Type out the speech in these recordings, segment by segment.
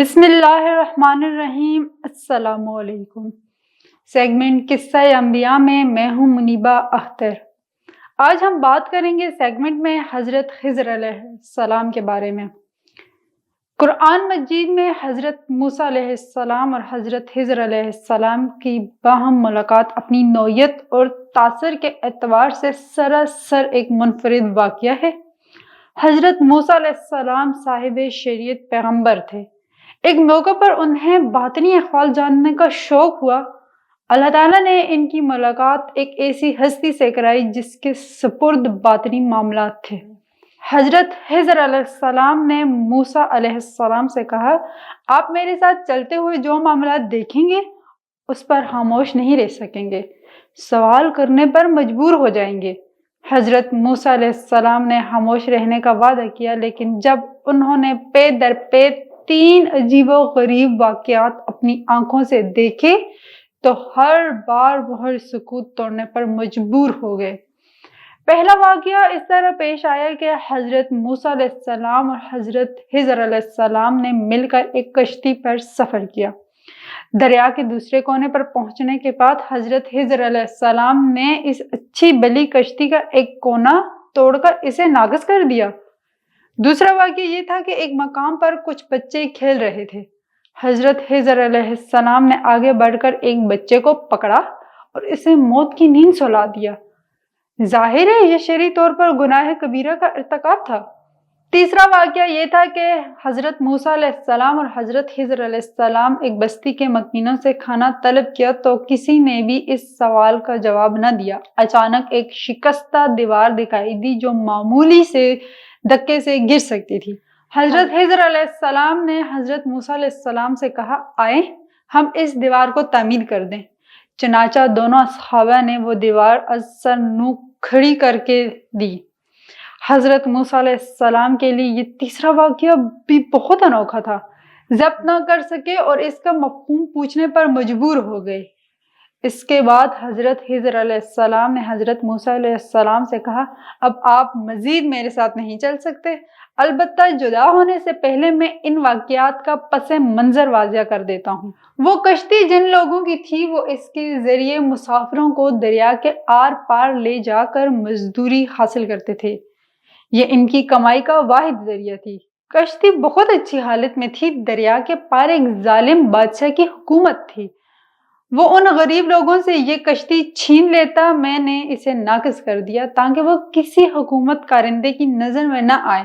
بسم اللہ الرحمن الرحیم۔ السلام علیکم۔ سیگمنٹ قصہ انبیاء میں ہوں منیبہ اختر۔ آج ہم بات کریں گے سیگمنٹ میں حضرت خضر علیہ السلام کے بارے میں۔ قرآن مجید میں حضرت موسیٰ علیہ السلام اور حضرت خضر علیہ السلام کی باہم ملاقات اپنی نوعیت اور تاثر کے اعتبار سے سراسر ایک منفرد واقعہ ہے۔ حضرت موسیٰ علیہ السلام صاحب شریعت پیغمبر تھے۔ ایک موقع پر انہیں باطنی احوال جاننے کا شوق ہوا۔ اللہ تعالیٰ نے ان کی ملاقات ایک ایسی ہستی سے کرائی جس کے سپرد باطنی معاملات تھے۔ حضرت خضر علیہ السلام نے موسیٰ علیہ السلام سے کہا، آپ میرے ساتھ چلتے ہوئے جو معاملات دیکھیں گے اس پر خاموش نہیں رہ سکیں گے، سوال کرنے پر مجبور ہو جائیں گے۔ حضرت موسیٰ علیہ السلام نے خاموش رہنے کا وعدہ کیا، لیکن جب انہوں نے پے در پے 3 عجیب و غریب واقعات اپنی آنکھوں سے دیکھے تو ہر بار وہ سکوت توڑنے پر مجبور ہو گئے۔ پہلا واقعہ اس طرح پیش آیا کہ حضرت موسیٰ علیہ السلام اور حضرت خضر علیہ السلام نے مل کر ایک کشتی پر سفر کیا۔ دریا کے دوسرے کونے پر پہنچنے کے بعد حضرت خضر علیہ السلام نے اس اچھی بلی کشتی کا ایک کونا توڑ کر اسے ناقص کر دیا۔ دوسرا واقعہ یہ تھا کہ ایک مقام پر کچھ بچے کھیل رہے تھے۔ حضرت خضر علیہ السلام نے آگے بڑھ کر ایک بچے کو پکڑا اور اسے موت کی نیند سلا دیا۔ ظاہر ہے یہ شرعی طور پر گناہ کبیرہ کا ارتکاب تھا۔ تیسرا واقعہ یہ تھا کہ حضرت موسیٰ علیہ السلام اور حضرت خضر علیہ السلام ایک بستی کے مکینوں سے کھانا طلب کیا تو کسی نے بھی اس سوال کا جواب نہ دیا۔ اچانک ایک شکستہ دیوار دکھائی دی جو معمولی سے دھکے سے گر سکتی تھی۔ حضرت خضر علیہ السلام نے حضرت موسیٰ علیہ السلام سے کہا، آئیں ہم اس دیوار کو تعمیر کر دیں۔ چنانچہ دونوں صحابہ نے وہ دیوار از سر نو کھڑی کر کے دی۔ حضرت موسیٰ علیہ السلام کے لیے یہ تیسرا واقعہ بھی بہت انوکھا تھا۔ ضبط نہ کر سکے اور اس کا مفہوم پوچھنے پر مجبور ہو گئے۔ اس کے بعد حضرت خضر علیہ السلام نے حضرت موسیٰ علیہ السلام سے کہا، اب آپ مزید میرے ساتھ نہیں چل سکتے، البتہ جدا ہونے سے پہلے میں ان واقعات کا پس منظر واضح کر دیتا ہوں۔ وہ کشتی جن لوگوں کی تھی وہ اس کے ذریعے مسافروں کو دریا کے آر پار لے جا کر مزدوری حاصل کرتے تھے۔ یہ ان کی کمائی کا واحد ذریعہ تھی۔ کشتی بہت اچھی حالت میں تھی۔ دریا کے پار ایک ظالم بادشاہ کی حکومت تھی۔ وہ ان غریب لوگوں سے یہ کشتی چھین لیتا، میں نے اسے ناقص کر دیا تاکہ وہ کسی حکومت کارندے کی نظر میں نہ آئے،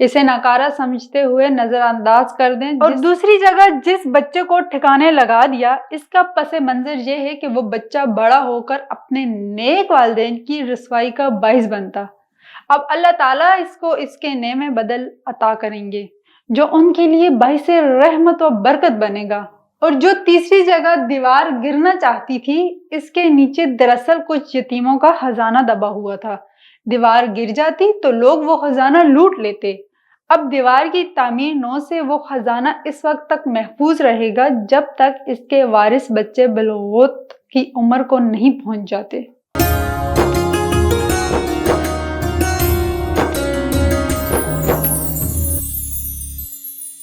اسے ناکارہ سمجھتے ہوئے نظر انداز کر دیں، اور دوسری جگہ جس بچے کو ٹھکانے لگا دیا اس کا پس منظر یہ ہے کہ وہ بچہ بڑا ہو کر اپنے نیک والدین کی رسوائی کا باعث بنتا۔ اب اللہ تعالیٰ اس کو اس کے نعمے بدل عطا کریں گے جو ان کے لیے باعث رحمت و برکت بنے گا۔ اور جو تیسری جگہ دیوار گرنا چاہتی تھی اس کے نیچے دراصل کچھ یتیموں کا خزانہ دبا ہوا تھا۔ دیوار گر جاتی تو لوگ وہ خزانہ لوٹ لیتے۔ اب دیوار کی تعمیر نو سے وہ خزانہ اس وقت تک محفوظ رہے گا جب تک اس کے وارث بچے بلوغت کی عمر کو نہیں پہنچ جاتے۔